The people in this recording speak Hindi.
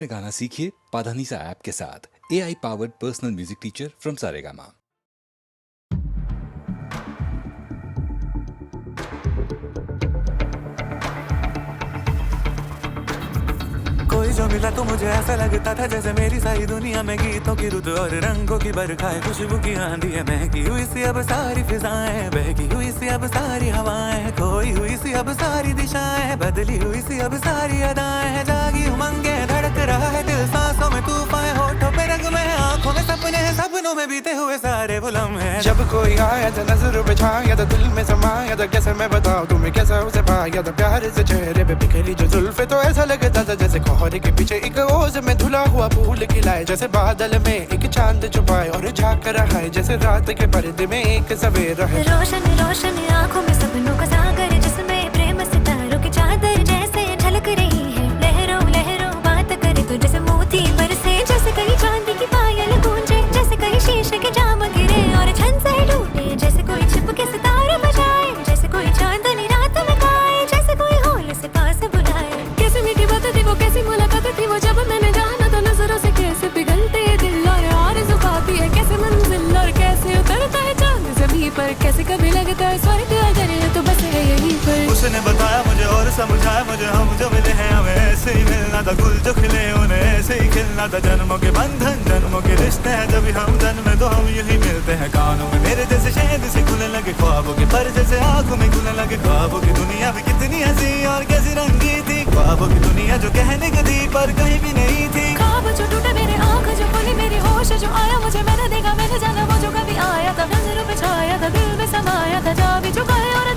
गाना सीखिए पाधानीसा ऐप के साथ। AI powered personal music teacher from Saregama. कोई जो मिला तो मुझे ऐसा लगता था जैसे मेरी सारी दुनिया में गीतों की रुत और रंगों की बरखा है, खुशबू की आंधी है, महकी हुई सी अब सारी फिजाएं, बहकी हुई सी अब सारी हवाएं, खोई हुई सी अब सारी दिशाएं, बदली हुई सी अब सारी अदाएं, जागी उमंगे धड़क रहा है दिल, सांसों में तूफान, होठों पे रंग में, आंखों में सपने हैं, सपनों में बीते हुए सारे वो लम्हे। जब कोई आया था नजरों पे छाया था, दिल में समाया था, कैसे मैं बताऊं तुम्हें कैसा उसे पाया था, प्यार से चेहरे पे बिखरी जो जुल्फे, तो ऐसा लगता था जैसे कोहरे के पीछे एक ओस में धुला हुआ फूल खिलाए, जैसे बादल में एक चांद छुपाए और झांक रहा है, जैसे रात के पर्दे में एक सवेरा है। रोशन रोशन आंखों में सपनों का सागर, जिसमें प्रेम सितारों की चादर जैसे झलक रही है, लहरों लहरों बात करे तो जैसे मोती बरसे, जैसे कहीं चांदी की पायल गूंजे, जैसे कहीं शीशे के जाम गिरे और छन से टूटे, जैसे कोई छिप के सितारे बजाए, जैसे कोई चांदनी रात में गाए, जैसे कोई होल से पास बुलाए। कैसी मीठी बात थी वो, कैसी मुलाकात थी वो, जब मैंने जाना तो नजरों से कैसे पिघलते दिल और आरज़ू पाती है, कैसे मंजिल और कैसे उतरता है चांद ज़मीं पर, कैसे कभी लगता है स्वर्ग अगर है तो बस है यहीं पर। उसने बताया मुझे और समझाया मुझे, हम जो मिले हैं हमें ऐसे ही मिलना था, गुल जो खिले उन्हें ऐसे ही खिलना था, जन्मों के बंधन जन्मों के रिश्ते हैं, जब हम जन्मे तो हम यही मिलते हैं, कानों में मेरे जैसे शहद से खुलने लगे ख्वाबों के पर, जैसे आंखों में खुलने लगे ख्वाबों की दुनिया भी कितनी हंसी और कैसी रंगी थी, ख्वाबों की दुनिया जो कहने की थी पर कहीं भी नहीं थी। ख्वाब जो टूटे मेरे, आँख जो खुली मेरी, होश जो आया मुझे, मैंने देखा मैंने जाना वो जो कभी आया था, नजरों पे छाया था, दिल में समाया था, जा भी चुका है और